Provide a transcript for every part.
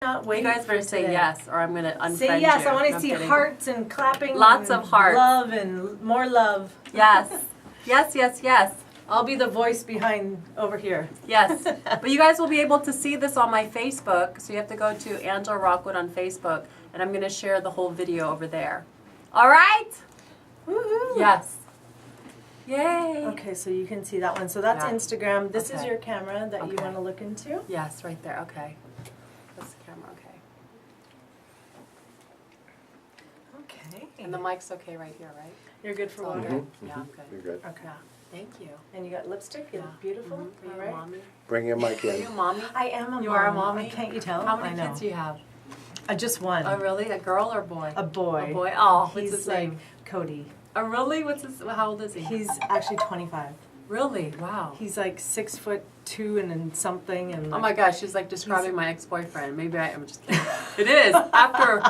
Not You waiting guys better say today. yes, or I'm gonna unfriend you. Say yes. I want to No, see kidding. hearts and clapping. Lots and of hearts. Love and more love. Yes. Yes, yes, yes. I'll be the voice behind over here. Yes. But you guys will be able to see this on my Facebook. So you have to go to Angela Rockwood on Facebook, and I'm going to share the whole video over there. All right? Woohoo! Yes. Yay. Okay, so you can see that one. So that's Yeah. Instagram. This is Okay. your camera that you Okay. want to look into. Yes, right there. Okay. That's the camera. Okay. Okay. And the mic's okay right here, right? You're good for It's all water? good? Yeah, I'm You're good. good. Okay. Yeah. Thank you. And you got lipstick? You Yeah. look beautiful. Are All you right. a mommy? Bring your mic Are you a in. mommy? I am a You mom. are a mommy? Can't you tell? How I many know. kids do you have? Just one. Oh, really? A girl or a boy? A boy. A boy? Oh, what's He's his like name? Cody. Oh, really? What's his? How old is he? He's actually 25. Really? Wow. He's like 6'2" and then something and. Oh like, my gosh, she's like describing my ex-boyfriend. Maybe I'm just kidding. It is. After,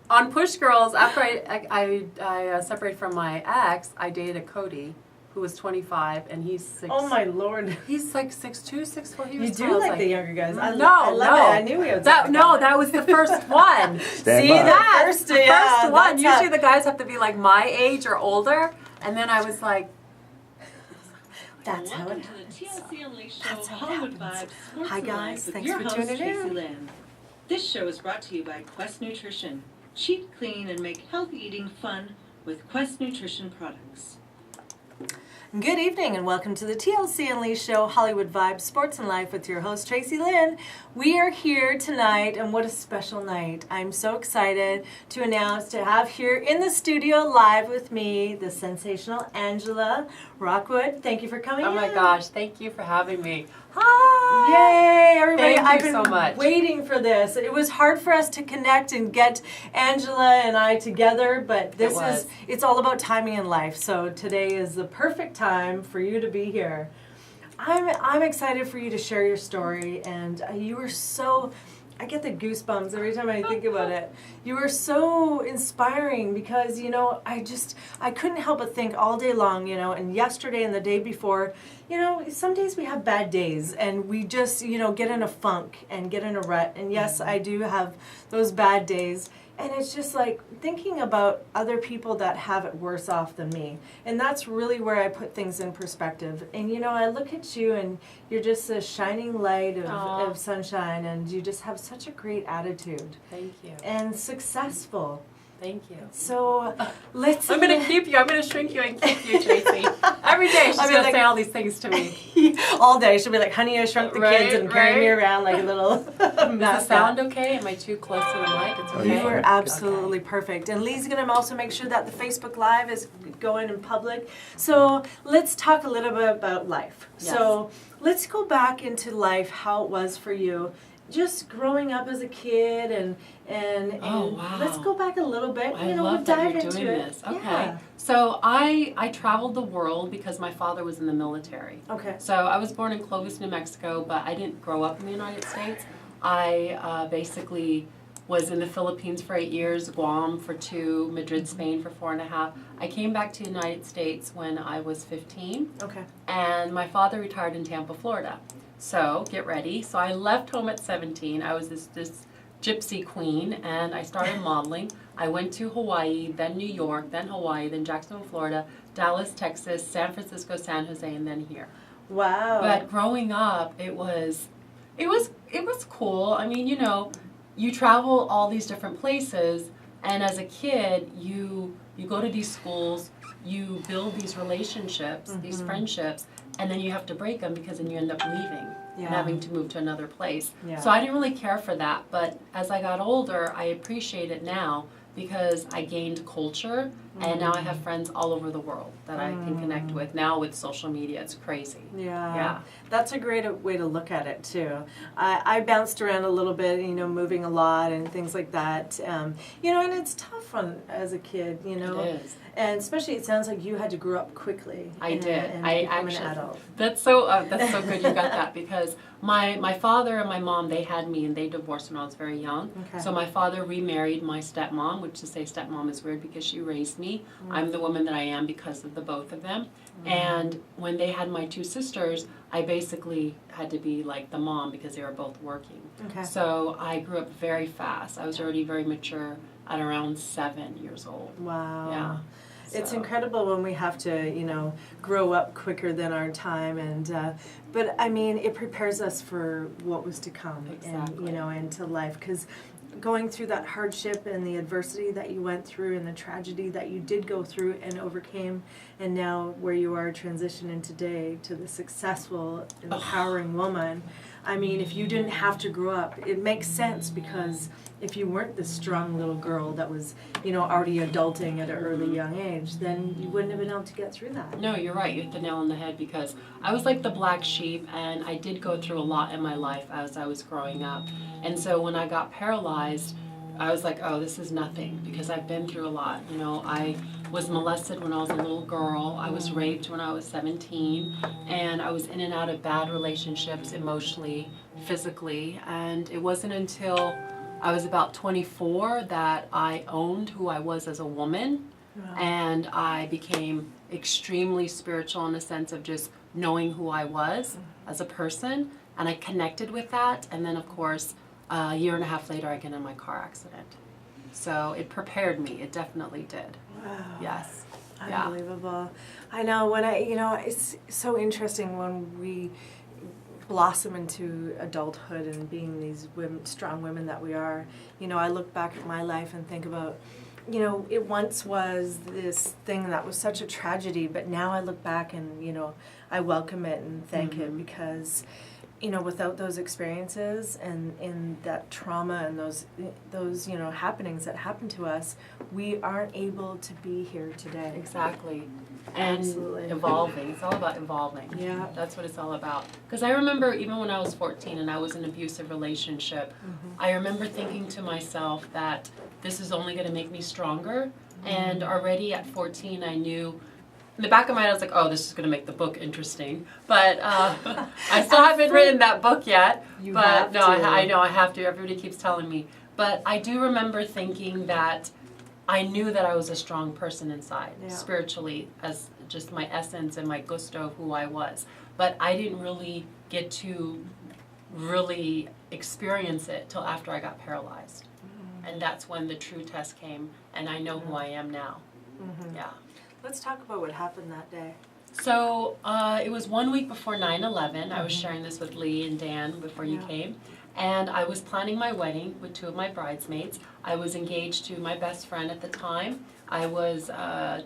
on Push Girls, after I separated from my ex, I dated a Cody who was 25 and he's 6. Oh my lord. He's like 6'2", 6'4". He You was do tall. I was like the younger guys. I No, I love no. it. I knew he was. That, no, that was the first one. Stand See by. that? That's First, the yeah, first one. that's Usually how- the guys have to be like my age or older. And then I was like, That's how it Welcome happens. to the TLC Unleashed That's Show how it Hollywood happens. Vibes Sports Hi, and guys. Life with Thanks your for host, tuning in. Traci Lynn. This show is brought to you by Quest Nutrition. Cheat, clean, and make healthy eating fun with Quest Nutrition products. Good evening and welcome to the TLC Unleashed Show, Hollywood Vibes, Sports and Life with your host, Traci Lynn. We are here tonight and what a special night. I'm so excited to announce to have here in the studio live with me, the sensational Angela Rockwood. Thank you for coming oh my in. gosh, thank you for having me. Hi. Yay, everybody. Thank you I've been so much. waiting for this. It was hard for us to connect and get Angela and I together, but this was. it's all about timing in life. So today is the perfect time for you to be here. I'm excited for you to share your story, and you were so, I get the goosebumps every time I think about it. You were so inspiring because, you know, I couldn't help but think all day long, you know, and yesterday and the day before, you know, some days we have bad days and we just, you know, get in a funk and get in a rut. And yes, I do have those bad days. And it's just like thinking about other people that have it worse off than me. And that's really where I put things in perspective. And you know, I look at you and you're just a shining light of sunshine, and you just have such a great attitude. Thank you. And successful. Thank you. So let's... I'm going to keep you. I'm going to shrink you and keep you, Tracy. Every day she's I mean, going to like- say all these things to me. all day she'll be like, honey, I shrunk the kids, and carry me Right. around like a little Does the mascot. sound okay? Am I too close to the mic? It's okay. You are Okay. absolutely perfect. And Lee's going to also make sure that the Facebook Live is going in public. So let's talk a little bit about life. Yes. So let's go back into life, how it was for you, just growing up as a kid, and Oh, wow. let's go back a little bit. I you know, love we'll that dive you're into doing it. this. Okay. Yeah. So I traveled the world because my father was in the military. Okay. So I was born in Clovis, New Mexico, but I didn't grow up in the United States. I basically was in the Philippines for 8 years, Guam for 2, Madrid, Spain for 4.5. I came back to the United States when I was 15, Okay. and my father retired in Tampa, Florida. So get ready. So I left home at 17. I was this gypsy queen, and I started modeling. I went to Hawaii, then New York, then Hawaii, then Jacksonville, Florida, Dallas, Texas, San Francisco, San Jose, and then here. Wow. But growing up, it was cool. I mean, you know, you travel all these different places, and as a kid, you go to these schools, you build these relationships, these friendships, and then you have to break them because then you end up leaving and having to move to another place. Yeah. So I didn't really care for that, but as I got older, I appreciate it now because I gained culture, and now I have friends all over the world that I can connect with. Now with social media, it's crazy. Yeah. Yeah. That's a great way to look at it too. I bounced around a little bit, you know, moving a lot and things like that. You know, and it's tough as a kid, you know. It is. And especially, it sounds like you had to grow up quickly. I and- did. And I become actually. an adult. That's so good. You got that because My father and my mom, they had me and they divorced when I was very young. Okay. So my father remarried my stepmom, which to say stepmom is weird because she raised me. I'm the woman that I am because of the both of them. And when they had my two sisters, I basically had to be like the mom because they were both working. Okay. So I grew up very fast. I was already very mature at around 7 years old. Wow. Yeah. It's So- incredible when we have to, grow up quicker than our time, but I mean, it prepares us for what was to come, Exactly. and into life. Because going through that hardship and the adversity that you went through and the tragedy that you did go through and overcame, and now where you are transitioning today to the successful, empowering woman. I mean, if you didn't have to grow up, it makes sense, because if you weren't this strong little girl that was, already adulting at an early young age, then you wouldn't have been able to get through that. No, you're right. You hit the nail on the head because I was like the black sheep, and I did go through a lot in my life as I was growing up. And so when I got paralyzed, I was like, oh, this is nothing, because I've been through a lot. I was molested when I was a little girl. I was raped when I was 17, and I was in and out of bad relationships emotionally, physically, and it wasn't until I was about 24 that I owned who I was as a woman. Wow. And I became extremely spiritual in the sense of just knowing who I was as a person, and I connected with that. And then, of course, a year and a half later, I get in my car accident. So it prepared me. It definitely did. Wow. Yes. Yeah. Unbelievable. I know it's so interesting when we blossom into adulthood and being these women, strong women that we are. I look back at my life and think about, it once was this thing that was such a tragedy, but now I look back and, I welcome it and thank it, because, without those experiences and that trauma and those happenings that happened to us, we aren't able to be here today. Exactly. And Absolutely. evolving. It's all about evolving. Yeah. That's what it's all about. Because I remember even when I was 14 and I was in an abusive relationship, I remember thinking to myself that this is only going to make me stronger. And already at 14, I knew, in the back of my head, I was like, oh, this is going to make the book interesting. But I still haven't written that book yet. You but have no, to. I know I have to. Everybody keeps telling me. But I do remember thinking that I knew that I was a strong person inside, spiritually, as just my essence and my gusto of who I was. But I didn't really get to really experience it till after I got paralyzed. And that's when the true test came, and I know who I am now. Yeah. Let's talk about what happened that day. So it was 1 week before 9/11. I was sharing this with Lee and Dan before you came. And I was planning my wedding with two of my bridesmaids. I was engaged to my best friend at the time. I was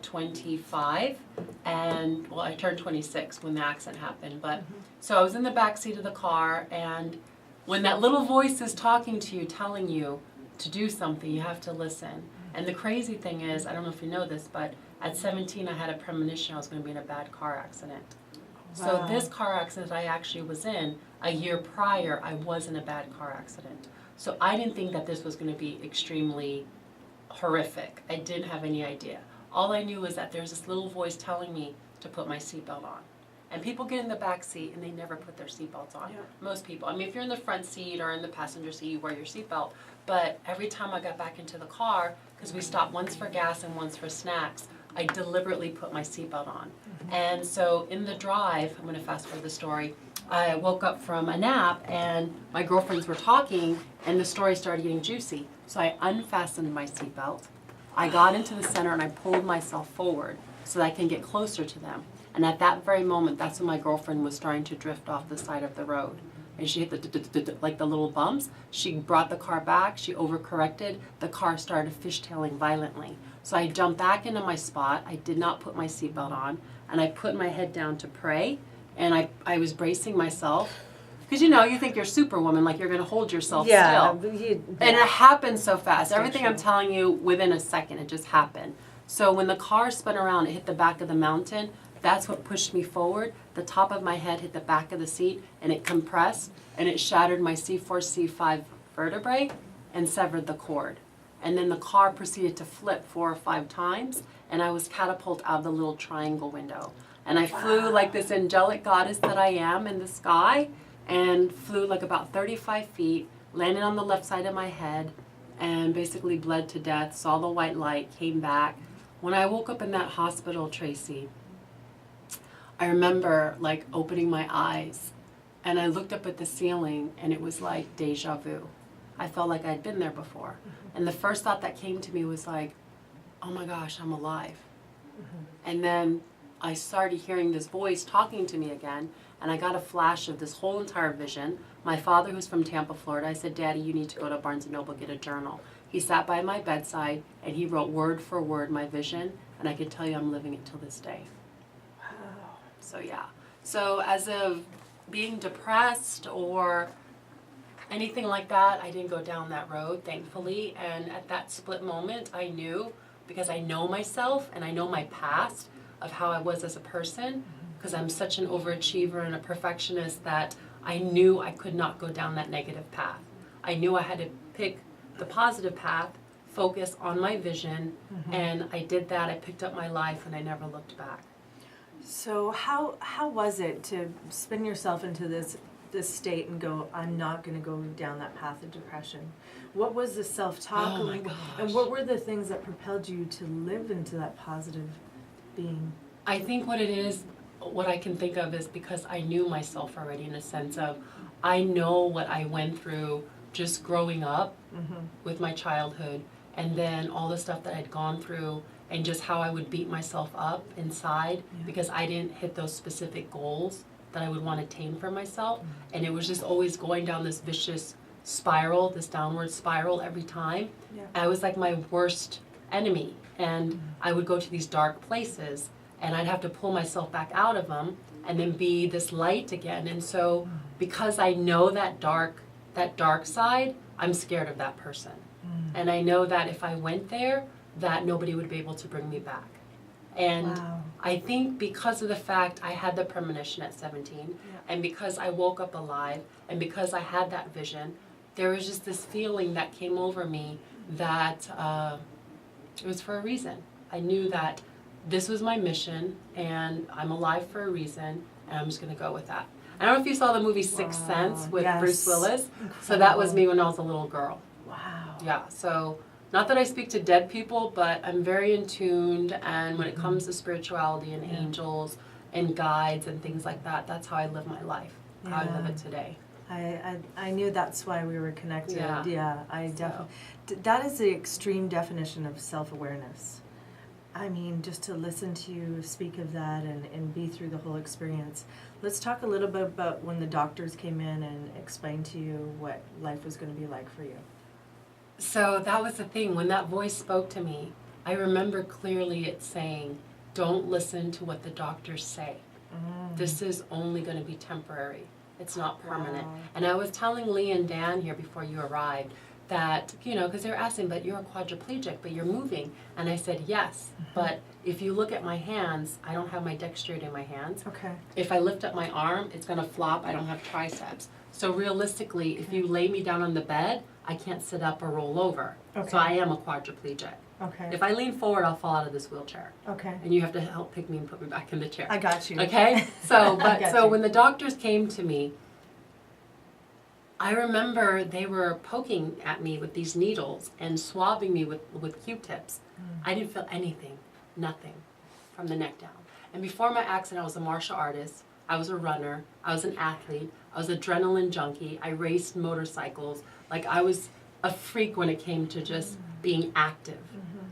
25, and well, I turned 26 when the accident happened. But so I was in the back seat of the car, and when that little voice is talking to you, telling you to do something, you have to listen. And the crazy thing is, I don't know if you know this, but at 17, I had a premonition I was going to be in a bad car accident. So this car accident I actually was in, a year prior, I was in a bad car accident. So I didn't think that this was going to be extremely horrific. I didn't have any idea. All I knew was that there's this little voice telling me to put my seatbelt on. And people get in the back seat and they never put their seatbelts on. Most people. I mean, if you're in the front seat or in the passenger seat, you wear your seatbelt. But every time I got back into the car, because we stopped once for gas and once for snacks, I deliberately put my seatbelt on. And so in the drive, I'm going to fast forward the story, I woke up from a nap and my girlfriends were talking and the story started getting juicy. So I unfastened my seatbelt. I got into the center and I pulled myself forward so that I can get closer to them. And at that very moment, that's when my girlfriend was starting to drift off the side of the road. And she hit the like the little bumps. She brought the car back. She overcorrected. The car started fishtailing violently. So I jumped back into my spot. I did not put my seatbelt on. And I put my head down to pray. And I was bracing myself. Because, you think you're Superwoman, like you're going to hold yourself still. And it happened so fast. Everything I'm telling you, within a second, it just happened. So when the car spun around, it hit the back of the mountain. That's what pushed me forward. The top of my head hit the back of the seat, and it compressed, and it shattered my C4, C5 vertebrae and severed the cord. And then the car proceeded to flip 4 or 5 times, and I was catapulted out of the little triangle window. And I flew like this angelic goddess that I am in the sky, and flew like about 35 feet, landed on the left side of my head, and basically bled to death, saw the white light, came back. When I woke up in that hospital, Traci, I remember like opening my eyes, and I looked up at the ceiling, and it was like deja vu. I felt like I'd been there before. And the first thought that came to me was like, oh my gosh, I'm alive. And then I started hearing this voice talking to me again, and I got a flash of this whole entire vision. My father, who's from Tampa, Florida, I said, Daddy, you need to go to Barnes & Noble, get a journal. He sat by my bedside, and he wrote word for word my vision, and I can tell you I'm living it till this day. Wow. So yeah. So as of being depressed or anything like that, I didn't go down that road, thankfully. And at that split moment, I knew, because I know myself and I know my past of how I was as a person, because I'm such an overachiever and a perfectionist, that I knew I could not go down that negative path. I knew I had to pick the positive path, focus on my vision, and I did that. I picked up my life and I never looked back. So how was it to spin yourself into this state and go, I'm not going to go down that path of depression? What was the self-talk? Oh my gosh. And what were the things that propelled you to live into that positive being? I think what it is, what I can think of is because I knew myself already, in a sense of, I know what I went through just growing up with my childhood, and then all the stuff that I'd gone through, and just how I would beat myself up inside because I didn't hit those specific goals that I would want to attain for myself. And it was just always going down this vicious spiral, this downward spiral every time. I was like my worst enemy, and I would go to these dark places, and I'd have to pull myself back out of them and then be this light again. And so because I know that dark side, I'm scared of that person. And I know that if I went there, that nobody would be able to bring me back. And I think because of the fact I had the premonition at 17, and because I woke up alive, and because I had that vision, there was just this feeling that came over me that it was for a reason. I knew that this was my mission, and I'm alive for a reason, and I'm just going to go with that. I don't know if you saw the movie Sixth Sense with Bruce Willis. Incredible. So that was me when I was a little girl. Wow. Yeah, so not that I speak to dead people, but I'm very in tuned, and when it comes to spirituality and angels and guides and things like that, that's how I live my life, how I live it today. I knew that's why we were connected. Yeah. I definitely. That is the extreme definition of self-awareness. I mean, just to listen to you speak of that and be through the whole experience. Let's talk a little bit about when the doctors came in and explained to you what life was going to be like for you. So that was the thing. When that voice spoke to me, I remember clearly it saying, don't listen to what the doctors say. This is only going to be temporary. It's not permanent. Wow. And I was telling Lee and Dan here before you arrived that, because they were asking, but you're a quadriplegic, but you're moving. And I said, yes, but if you look at my hands, I don't have my dextrate in my hands. Okay. If I lift up my arm, it's going to flop. I don't have triceps. So realistically, if you lay me down on the bed, I can't sit up or roll over. Okay. So I am a quadriplegic. Okay. If I lean forward, I'll fall out of this wheelchair. Okay. And you have to help pick me and put me back in the chair. I got you. Okay? So, I got so you. when the doctors came to me, I remember they were poking at me with these needles and swabbing me with Q-tips. I didn't feel anything, nothing, from the neck down. And before my accident, I was a martial artist. I was a runner. I was an athlete. I was an adrenaline junkie. I raced motorcycles. Like, I was a freak when it came to just being active.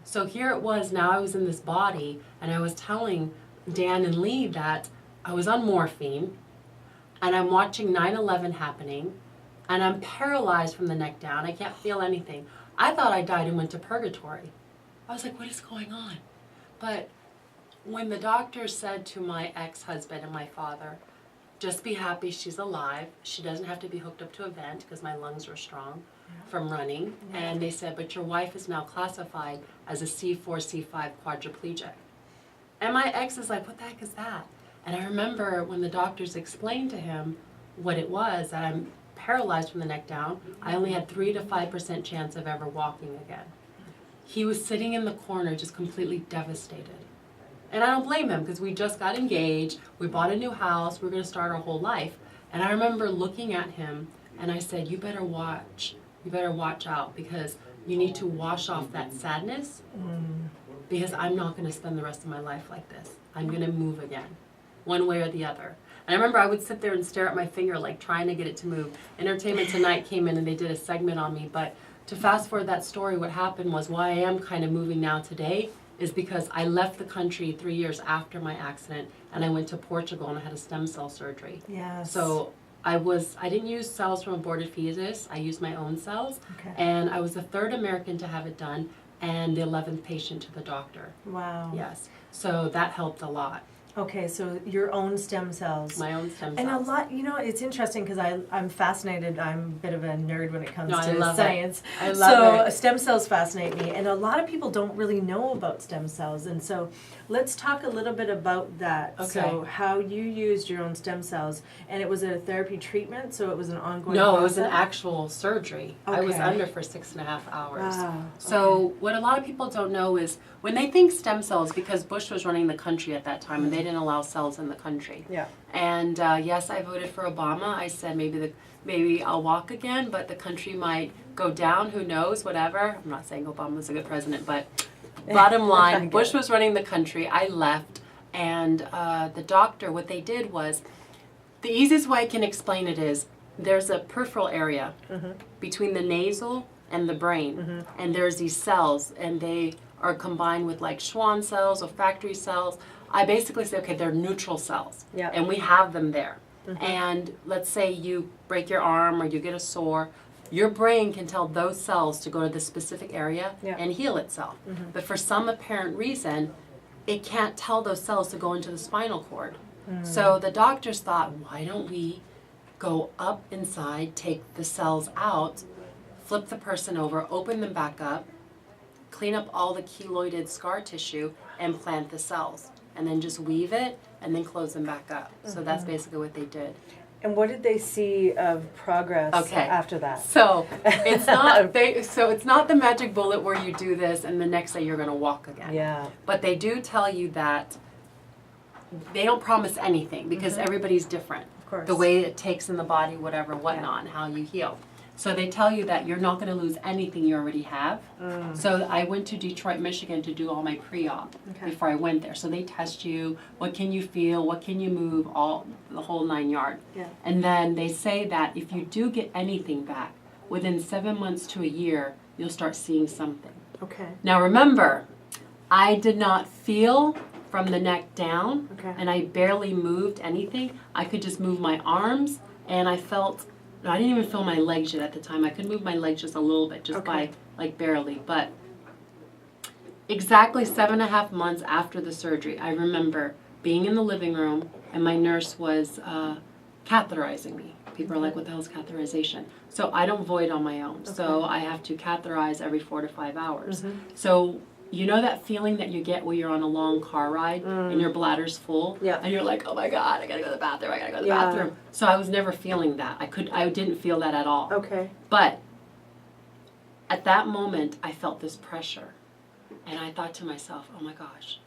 So here it was, now I was in this body, and I was telling Dan and Lee that I was on morphine, and I'm watching 9/11 happening, and I'm paralyzed from the neck down. I can't feel anything. I thought I died and went to purgatory. I was like, what is going on? But when the doctor said to my ex-husband and my father, just be happy she's alive. She doesn't have to be hooked up to a vent because my lungs were strong from running. And they said, but your wife is now classified as a C4, C5 quadriplegic. And my ex is like, what the heck is that? And I remember when the doctors explained to him what it was, that I'm paralyzed from the neck down. I only had 3 to 5% chance of ever walking again. He was sitting in the corner just completely devastated. And I don't blame him because we just got engaged, we bought a new house, we were going to start our whole life. And I remember looking at him and I said, you better watch out, because you need to wash off that sadness, because I'm not going to spend the rest of my life like this. I'm going to move again, one way or the other. And I remember I would sit there and stare at my finger, like trying to get it to move. Entertainment Tonight came in and they did a segment on me. But to fast forward that story, what happened was, why I am kind of moving now today is because I left the country 3 years after my accident, and I went to Portugal and I had a stem cell surgery. Yes. So I didn't use cells from aborted fetus. I used my own cells. Okay. And I was the 3rd American to have it done, and the 11th patient to the doctor. Wow. Yes. So that helped a lot. Okay, so your own stem cells. My own stem cells. And a lot, it's interesting because I'm fascinated. I'm a bit of a nerd when it comes No, I to love science. it. I love so it. Stem cells fascinate me, and a lot of people don't really know about stem cells. And so let's talk a little bit about that. Okay. So how you used your own stem cells, and it was a therapy treatment, so it was an ongoing No, process? it was an actual surgery. I was Okay. under for 6.5 hours. Wow. So what a lot of people don't know is when they think stem cells, because Bush was running the country at that time, and they didn't allow cells in the country. Yeah. And yes, I voted for Obama. I said maybe I'll walk again, but the country might go down. Who knows? Whatever. I'm not saying Obama was a good president, but bottom line, Bush was running the country. I left, and the doctor, what they did was, the easiest way I can explain it is, there's a peripheral area between the nasal and the brain, and there's these cells, and they are combined with like Schwann cells or factory cells. I basically say, okay, they're neutral cells, Yeah. and we have them there. And let's say you break your arm or you get a sore, your brain can tell those cells to go to the specific area Yeah. and heal itself. But for some apparent reason, it can't tell those cells to go into the spinal cord. So the doctors thought, why don't we go up inside, take the cells out, flip the person over, open them back up, clean up all the keloided scar tissue, and plant the cells. And then just weave it, and then close them back up. So that's basically what they did. And what did they see of progress Okay. after that? So it's not the magic bullet where you do this and the next day you're going to walk again. Yeah. But they do tell you that they don't promise anything, because everybody's different. Of course. The way it takes in the body, whatever, whatnot, and how you heal. So they tell you that you're not going to lose anything you already have. So I went to Detroit, Michigan to do all my pre-op before I went there. So they test you, what can you feel, what can you move, the whole 9 yards. Yeah. And then they say that if you do get anything back, within 7 months to a year, you'll start seeing something. Okay. Now remember, I did not feel from the neck down, Okay. and I barely moved anything. I could just move my arms, and I didn't even feel my legs yet at the time. I could move my legs just a little bit, just by, like, barely. But exactly 7.5 months after the surgery, I remember being in the living room, and my nurse was catheterizing me. People are like, what the hell is catheterization? So I don't void on my own. So I have to catheterize every 4 to 5 hours. So you know that feeling that you get when you're on a long car ride and your bladder's full? Yeah. And you're like, oh my God, I gotta go to the bathroom, I gotta go to the bathroom. So I was never feeling that. I didn't feel that at all. Okay. But at that moment, I felt this pressure. And I thought to myself, oh my gosh,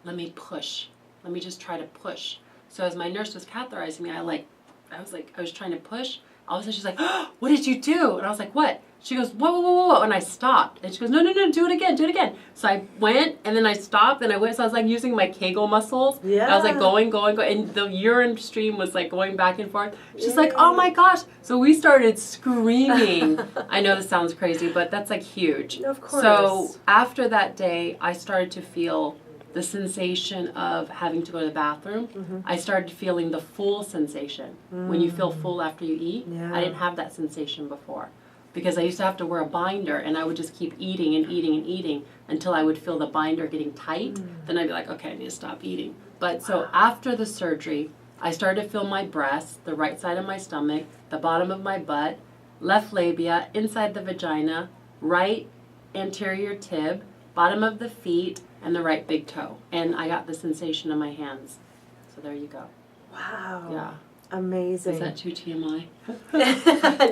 let me push. Let me just try to push. So as my nurse was catheterizing me, I was trying to push. All of a sudden she's like, oh, what did you do? And I was like, what? She goes, whoa, whoa, whoa, whoa. And I stopped. And she goes, no, do it again. So I went, and then I stopped, and I went. So I was like using my Kegel muscles. Yeah. I was like going. And the urine stream was like going back and forth. She's like, oh my gosh. So we started screaming. I know this sounds crazy, but that's like huge. Of course. So after that day, I started to feel the sensation of having to go to the bathroom. I started feeling the full sensation. When you feel full after you eat. Yeah. I didn't have that sensation before. Because I used to have to wear a binder, and I would just keep eating and eating and eating until I would feel the binder getting tight. Then I'd be like, okay, I need to stop eating. But so after the surgery, I started to feel my breasts, the right side of my stomach, the bottom of my butt, left labia, inside the vagina, right anterior tib, bottom of the feet, and the right big toe. And I got the sensation in my hands. So there you go. Wow. Yeah. Amazing. Is that too TMI?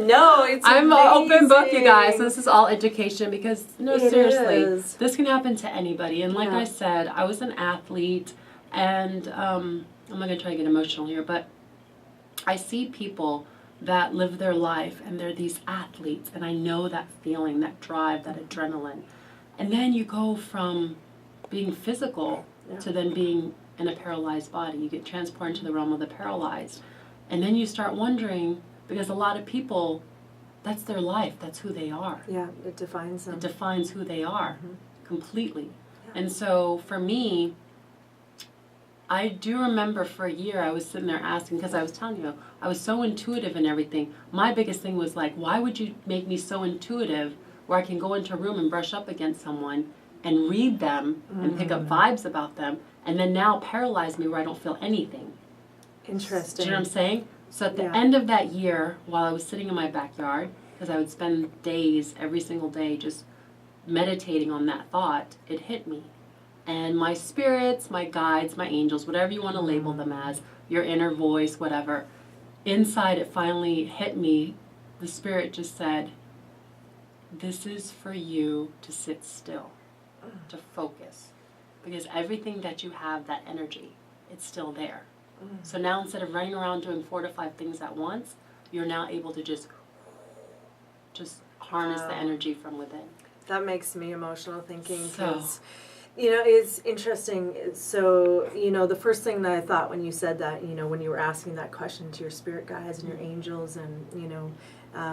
No, it's I'm an open book, you guys. amazing. This is all education because, no, It seriously, is. this can happen to anybody. And like Yeah. I said, I was an athlete, and I'm not going to try to get emotional here, but I see people that live their life and they're these athletes, and I know that feeling, that drive, that adrenaline. And then you go from being physical to then being in a paralyzed body. You get transported into the realm of the paralyzed. And then you start wondering, because a lot of people, that's their life, that's who they are. Yeah, it defines them. It defines who they are completely. Yeah. And so for me, I do remember for a year I was sitting there asking, because I was telling you, I was so intuitive and everything. My biggest thing was like, why would you make me so intuitive where I can go into a room and brush up against someone and read them and pick up vibes about them, and then now paralyze me where I don't feel anything? Interesting. Do you know what I'm saying? So at the end of that year, while I was sitting in my backyard, because I would spend days, every single day, just meditating on that thought, it hit me. And my spirits, my guides, my angels, whatever you want to label them as, your inner voice, whatever, inside it finally hit me. The spirit just said, this is for you to sit still, to focus. Because everything that you have, that energy, it's still there. So now instead of running around doing 4 to 5 things at once, you're now able to just harness the energy from within. That makes me emotional thinking, So- because, you know, it's interesting. So, you know, the first thing that I thought when you said that, you know, when you were asking that question to your spirit guides and your angels and, you know,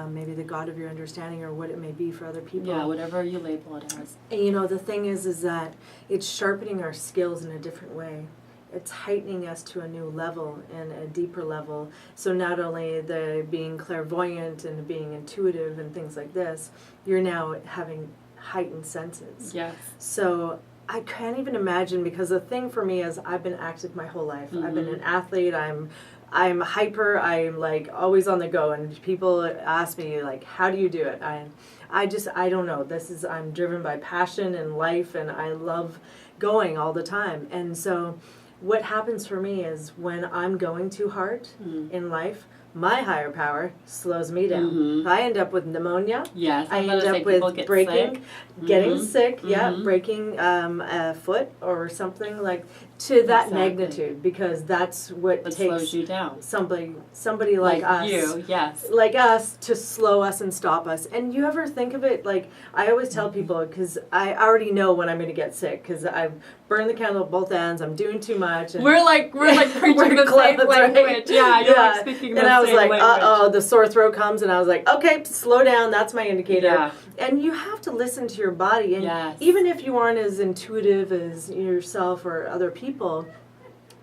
maybe the God of your understanding or what it may be for other people. Yeah, whatever you label it as. And, you know, the thing is that it's sharpening our skills in a different way. It's heightening us to a new level and a deeper level. So not only the being clairvoyant and being intuitive and things like this, you're now having heightened senses. Yes. So I can't even imagine, because the thing for me is I've been active my whole life. I've been an athlete. I'm hyper. I'm like always on the go, and people ask me like, how do you do it? I don't know. I'm driven by passion and life, and I love going all the time. And so what happens for me is when I'm going too hard in life, my higher power slows me down. If I end up with pneumonia, Yes, I end up with breaking, getting sick, breaking a foot or something like to that magnitude, because that's what It takes slows you down. somebody like us. You, yes. Like us to slow us and stop us. And you ever think of it, like I always tell people, because I already know when I'm going to get sick, because I've burned the candle at both ends, I'm doing too much. And We're like preaching we're the same close, right? language. Yeah, you're like speaking the and I was same like, language. the sore throat comes, and I was like, okay, slow down, that's my indicator. Yeah. And you have to listen to your body. And Yes. even if you aren't as intuitive as yourself or other people,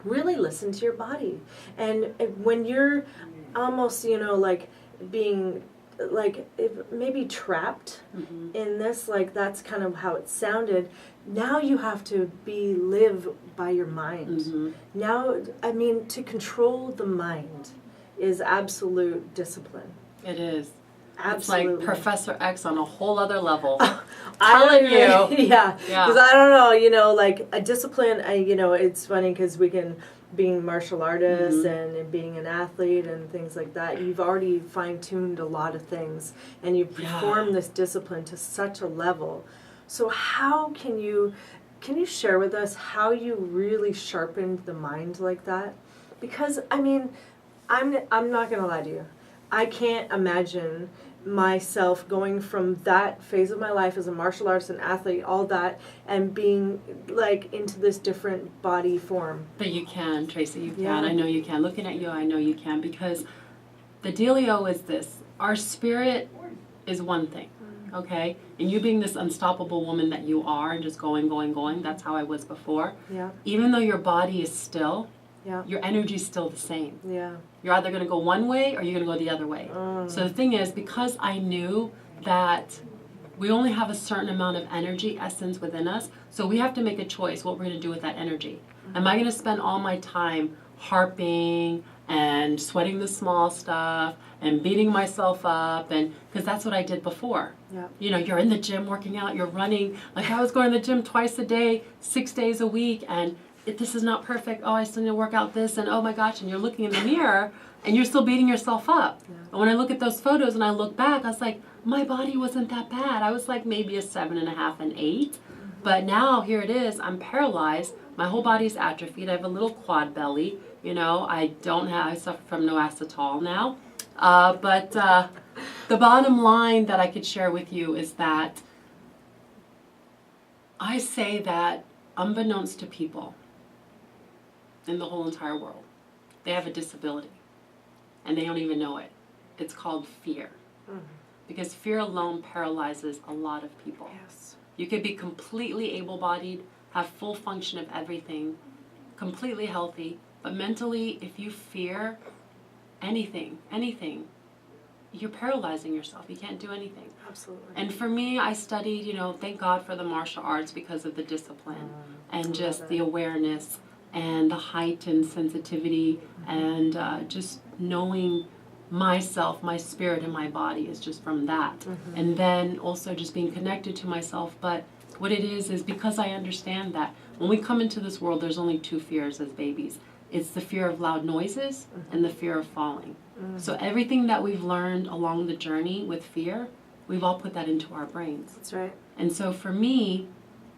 really listen to your body. And when you're almost, you know, like being like maybe trapped in this, like that's kind of how it sounded. Now you have to live by your mind. Now, I mean, to control the mind is absolute discipline. It is. Absolutely. It's like Professor X on a whole other level. Telling you. Yeah. Because I don't know, you know, like a discipline, you know, it's funny because being martial artists and being an athlete and things like that, you've already fine-tuned a lot of things, and you perform this discipline to such a level. So how can you share with us how you really sharpened the mind like that? Because, I mean, I'm not going to lie to you. I can't imagine myself going from that phase of my life as a martial artist and athlete, all that, and being like into this different body form. But you can, Traci, you can. Yeah. I know you can. Looking at you, I know you can, because the dealio is this. Our spirit is one thing, okay? And you being this unstoppable woman that you are and just going, that's how I was before. Yeah. Even though your body is still, Yeah. your energy is still the same. Yeah. You're either going to go one way or you're going to go the other way. So the thing is, because I knew that we only have a certain amount of energy, essence within us, so we have to make a choice what we're going to do with that energy. Am I going to spend all my time harping and sweating the small stuff and beating myself up? And because that's what I did before. Yeah. You know, you're in the gym working out, you're running. Like I was going to the gym twice a day, 6 days a week, and this is not perfect. Oh, I still need to work out this, and oh my gosh, and you're looking in the mirror and you're still beating yourself up. Yeah. And when I look at those photos and I look back, I was like, my body wasn't that bad. I was like maybe a 7.5 and 8. But now here it is, I'm paralyzed. My whole body's atrophied. I have a little quad belly. You know, I suffer from no acetol now. But the bottom line that I could share with you is that I say that unbeknownst to people in the whole entire world, they have a disability and they don't even know it. It's called fear. Because fear alone paralyzes a lot of people. Yes. You could be completely able-bodied, have full function of everything, completely healthy, but mentally, if you fear anything, you're paralyzing yourself. You can't do anything. Absolutely. And for me, I studied, you know, thank God for the martial arts because of the discipline and just the awareness and the heightened sensitivity and just knowing myself, my spirit, and my body is just from that. And then also just being connected to myself. But what it is because I understand that when we come into this world, there's only two fears as babies. It's the fear of loud noises and the fear of falling. So everything that we've learned along the journey with fear, we've all put that into our brains. That's right. And so for me,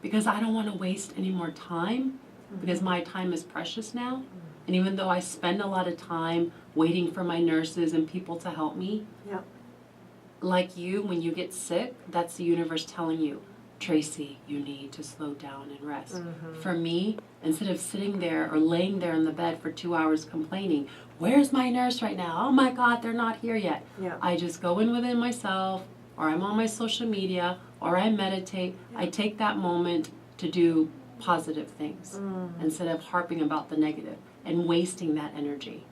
because I don't want to waste any more time, because my time is precious now, and even though I spend a lot of time waiting for my nurses and people to help me, like you, when you get sick, that's the universe telling you, Traci, you need to slow down and rest. For me, instead of sitting there or laying there in the bed for 2 hours complaining, where's my nurse right now? Oh my God, they're not here yet. I just go in within myself, or I'm on my social media, or I meditate. I take that moment to do positive things instead of harping about the negative and wasting that energy.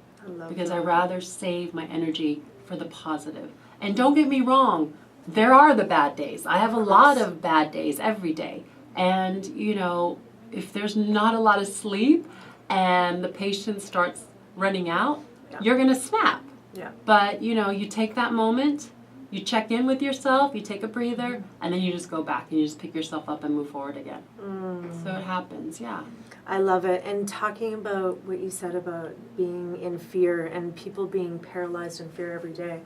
Because I'd rather save my energy for the positive. And don't get me wrong, there are the bad days. I have a lot of bad days every day. And, you know, if there's not a lot of sleep and the patient starts running out, you're going to snap. But, you know, you take that moment, you check in with yourself, you take a breather, and then you just go back and you just pick yourself up and move forward again. So it happens, I love it. And talking about what you said about being in fear and people being paralyzed in fear every day.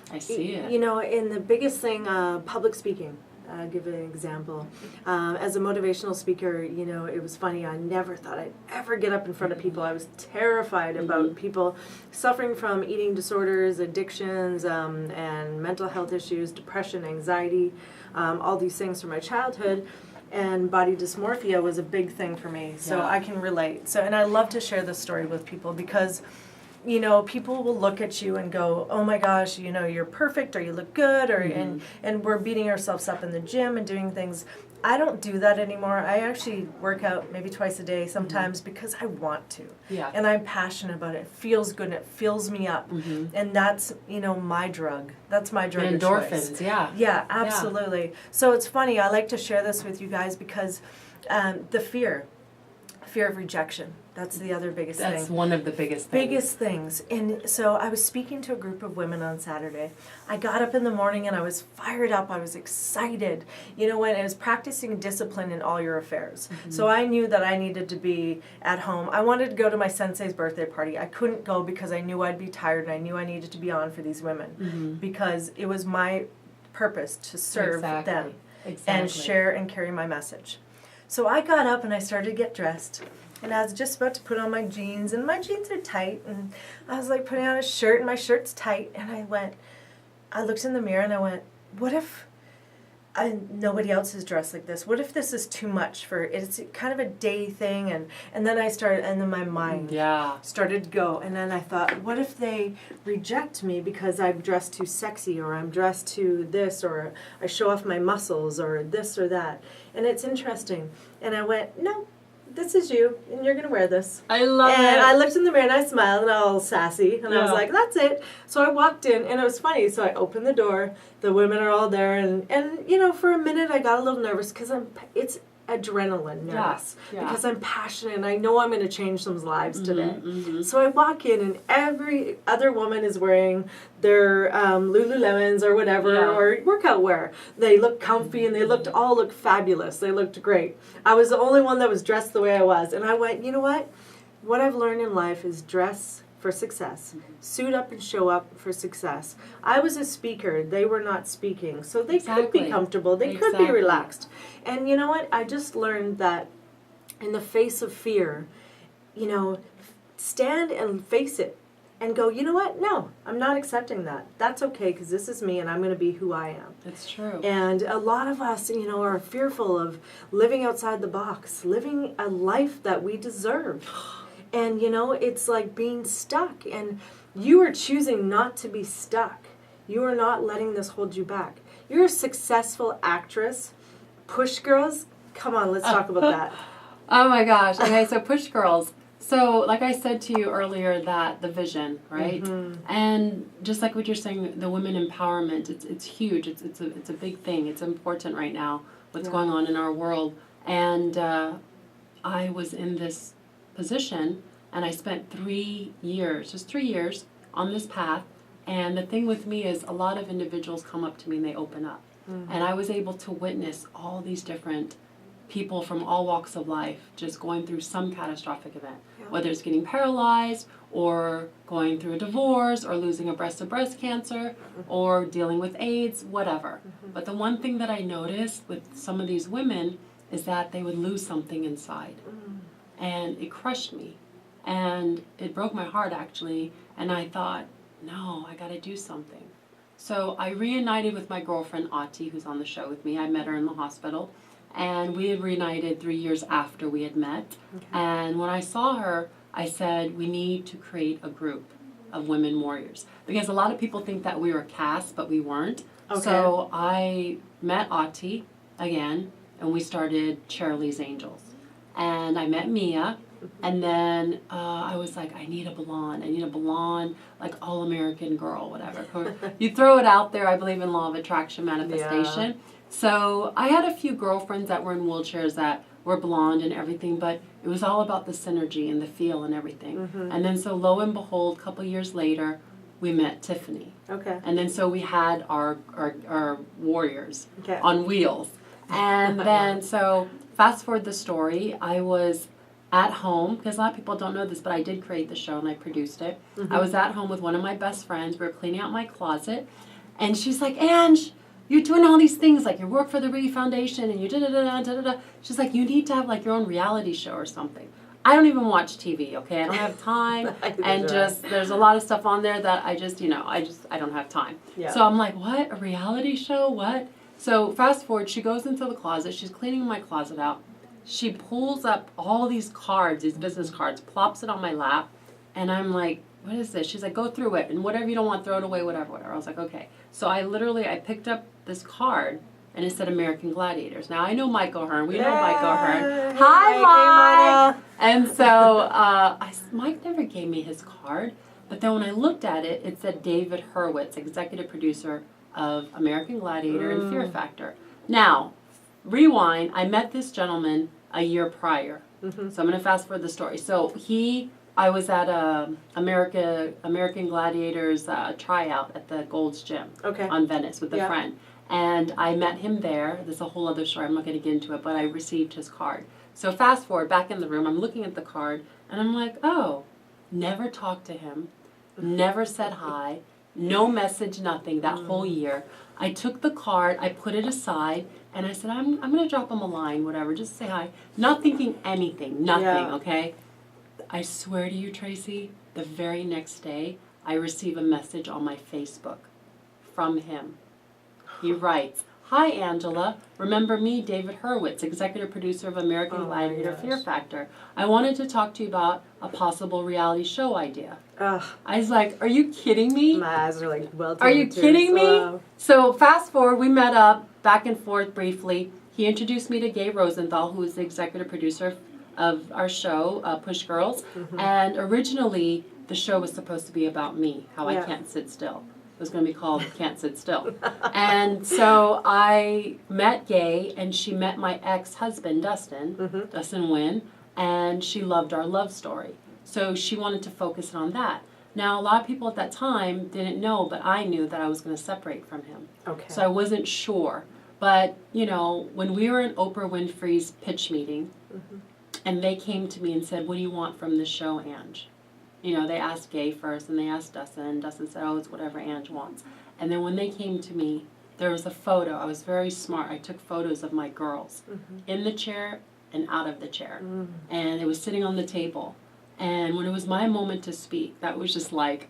I see it. You know, in the biggest thing, public speaking. I'll give an example. As a motivational speaker, you know, it was funny. I never thought I'd ever get up in front of people. I was terrified about people suffering from eating disorders, addictions, and mental health issues, depression, anxiety, all these things from my childhood. And body dysmorphia was a big thing for me. So I can relate. So, and I love to share this story with people because, you know, people will look at you and go, oh my gosh, you know, you're perfect or you look good or and we're beating ourselves up in the gym and doing things. I don't do that anymore. I actually work out maybe twice a day sometimes because I want to. And I'm passionate about it. It feels good and it fills me up. And that's, you know, my drug. That's my drug of choice. Endorphins, Yeah, absolutely. So it's funny. I like to share this with you guys because the fear of rejection. That's the other biggest thing. That's one of the biggest things. Biggest things. And so I was speaking to a group of women on Saturday. I got up in the morning and I was fired up. I was excited. You know, when I was practicing discipline in all your affairs. So I knew that I needed to be at home. I wanted to go to my sensei's birthday party. I couldn't go because I knew I'd be tired and I knew I needed to be on for these women. Because it was my purpose to serve them and share and carry my message. So I got up and I started to get dressed. And I was just about to put on my jeans, and my jeans are tight, and I was like putting on a shirt, and my shirt's tight, and I looked in the mirror, and I went, what if nobody else is dressed like this? What if this is too much it's kind of a day thing, and then and then my mind started to go, and then I thought, what if they reject me because I'm dressed too sexy, or I'm dressed too this, or I show off my muscles, or this or that, and it's interesting, and I went, no. This is you, and you're going to wear this. I love it. And I looked in the mirror, and I smiled, and I was all sassy, and I was like, that's it. So I walked in, and it was funny. So I opened the door. The women are all there, and you know, for a minute, I got a little nervous because it's adrenaline nervous because I'm passionate, and I know I'm going to change some lives today. So I walk in, and every other woman is wearing their Lululemons or whatever, or workout wear. They look comfy, and they all looked fabulous. They looked great. I was the only one that was dressed the way I was, and I went, you know what? What I've learned in life is dress for success. Suit up and show up for success. I was a speaker. They were not speaking. So they could be comfortable. They could be relaxed. And you know what? I just learned that in the face of fear, you know, stand and face it and go, you know what? No, I'm not accepting that. That's okay, because this is me and I'm going to be who I am. It's true. And a lot of us, you know, are fearful of living outside the box, living a life that we deserve. And, you know, it's like being stuck. And you are choosing not to be stuck. You are not letting this hold you back. You're a successful actress. Push Girls, come on, let's talk about that. Oh my gosh. Okay, so Push Girls. So, like I said to you earlier, that the vision, right? And just like what you're saying, the women empowerment, it's huge. It's a big thing. It's important right now, what's going on in our world. And I was in this position, and I spent 3 years, just 3 years, on this path. And the thing with me is a lot of individuals come up to me and they open up. And I was able to witness all these different people from all walks of life just going through some catastrophic event, whether it's getting paralyzed or going through a divorce or losing a breast to breast cancer or dealing with AIDS, whatever. But the one thing that I noticed with some of these women is that they would lose something inside. And it crushed me. And it broke my heart, actually. And I thought, no, I got to do something. So I reunited with my girlfriend, Ati, who's on the show with me. I met her in the hospital. And we had reunited 3 years after we had met. And when I saw her, I said, we need to create a group of women warriors. Because a lot of people think that we were caste, but we weren't. So I met Ati again, and we started Charlie's Angels. And I met Mia. And then I was like, I need a blonde, like all-American girl, whatever. You throw it out there. I believe in law of attraction manifestation. Yeah. So I had a few girlfriends that were in wheelchairs that were blonde and everything, but it was all about the synergy and the feel and everything. And then so lo and behold, a couple years later, we met Tiffany. And then so we had our warriors on wheels. And then so fast forward the story, I was at home, because a lot of people don't know this, but I did create the show and I produced it. I was at home with one of my best friends. We were cleaning out my closet, and she's like, Ange, you're doing all these things, like you work for the Reedy Foundation and you da-da-da-da-da-da. She's like, you need to have like your own reality show or something. I don't even watch TV, okay? I don't have time, and just, there's a lot of stuff on there that I just, you know, I don't have time. So I'm like, what, a reality show, what? So fast forward, she goes into the closet, she's cleaning my closet out. She pulls up all these cards, these business cards, plops it on my lap, and I'm like, what is this? She's like, go through it, and whatever you don't want, throw it away, whatever. I was like, okay. So I picked up this card, and it said American Gladiators. Now, I know Mike O'Hearn. We know Mike O'Hearn. Hi, Mike! And so Mike never gave me his card, but then when I looked at it, it said David Hurwitz, executive producer of American Gladiator and Fear Factor. Now, rewind, I met this gentleman a year prior. So I'm going to fast forward the story. So I was at American Gladiators tryout at the Gold's Gym on Venice with a friend. And I met him there. There's a whole other story. I'm not going to get into it, but I received his card. So fast forward, back in the room, I'm looking at the card, and I'm like, oh, never talked to him, never said hi, no message, nothing that whole year. I took the card, I put it aside, and I said, I'm going to drop him a line, whatever, just say hi. Not thinking anything, nothing, okay? I swear to you, Traci, the very next day, I receive a message on my Facebook from him. He writes, hi, Angela. Remember me, David Hurwitz, executive producer of American Gladiator Fear Factor. I wanted to talk to you about a possible reality show idea. I was like, are you kidding me? My eyes are like, well, are you kidding me? So fast forward, we met up, back and forth briefly. He introduced me to Gabe Rosenthal, who is the executive producer of our show, Push Girls. And originally, the show was supposed to be about me, how I can't sit still. It was going to be called Can't Sit Still. And so I met Gay, and she met my ex-husband, Dustin, Dustin Wynn, and she loved our love story. So she wanted to focus on that. Now, a lot of people at that time didn't know, but I knew that I was going to separate from him. So I wasn't sure. But, you know, when we were in Oprah Winfrey's pitch meeting, and they came to me and said, what do you want from this show, Ange? You know, they asked Gay first, and they asked Dustin, and Dustin said, oh, it's whatever Ange wants. And then when they came to me, there was a photo. I was very smart. I took photos of my girls in the chair and out of the chair. And it was sitting on the table. And when it was my moment to speak, that was just like,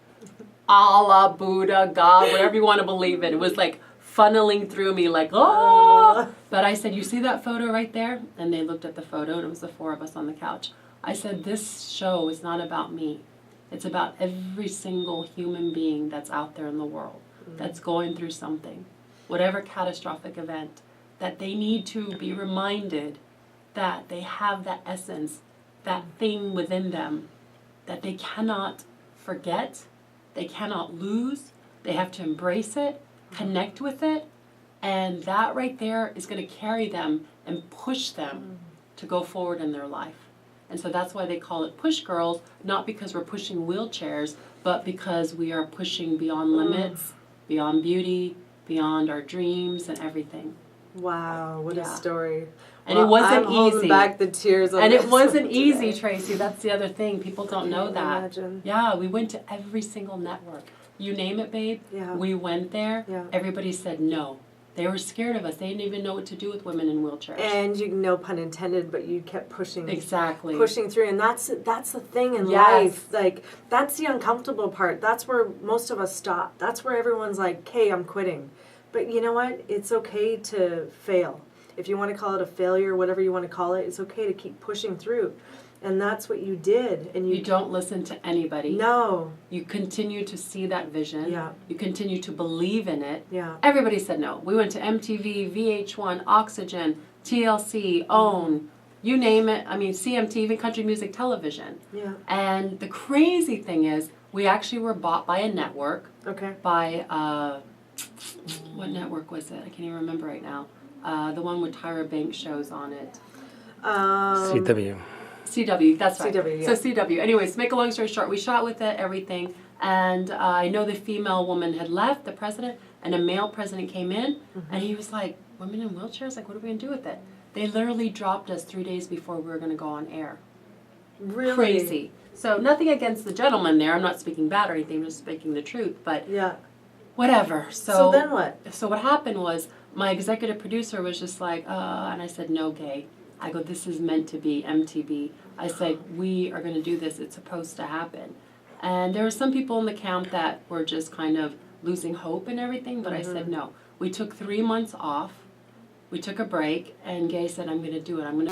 Allah, Buddha, God, whatever you want to believe in. It was like funneling through me like, oh! But I said, you see that photo right there? And they looked at the photo, and it was the four of us on the couch. I said, this show is not about me. It's about every single human being that's out there in the world that's going through something, whatever catastrophic event, that they need to be reminded that they have that essence, that thing within them that they cannot forget, they cannot lose, they have to embrace it, connect with it, and that right there is going to carry them and push them to go forward in their life. And so that's why they call it Push Girls, not because we're pushing wheelchairs, but because we are pushing beyond limits, beyond beauty, beyond our dreams and everything. Wow, what a story. And it wasn't I'm holding easy. back the tears on And this it wasn't one easy, today. Tracy. That's the other thing. People don't know that. Imagine. Yeah, we went to every single network. You name it, babe. Yeah. We went there. Yeah. Everybody said no. They were scared of us. They didn't even know what to do with women in wheelchairs. And you, no pun intended, but you kept pushing. Exactly. Pushing through, and that's the thing in Yes. life. Like, that's the uncomfortable part. That's where most of us stop. That's where everyone's like, "Okay, I'm quitting." But you know what? It's okay to fail. If you want to call it a failure, whatever you want to call it, it's okay to keep pushing through. And that's what you did. And You don't listen to anybody. No. You continue to see that vision. Yeah. You continue to believe in it. Yeah. Everybody said no. We went to MTV, VH1, Oxygen, TLC, OWN, you name it. I mean, CMT, even Country Music Television. Yeah. And the crazy thing is, we actually were bought by a network. Okay. By, what network was it? I can't even remember right now. The one with Tyra Banks shows on it. CW. CW, that's right. CW, yeah. So CW. Anyways, make a long story short, we shot with it, everything, and I know the female woman had left, the president, and a male president came in, and he was like, women in wheelchairs? Like, what are we going to do with it? They literally dropped us 3 days before we were going to go on air. Really? Crazy. So nothing against the gentleman there. I'm not speaking bad or anything. I'm just speaking the truth. But Yeah. whatever. So then what? So what happened was my executive producer was just like, and I said, no, gay. I go, this is meant to be MTV. I said, we are going to do this. It's supposed to happen. And there were some people in the camp that were just kind of losing hope and everything. But I said, no. We took 3 months off. We took a break. And Gay said, I'm going to do it. I'm going to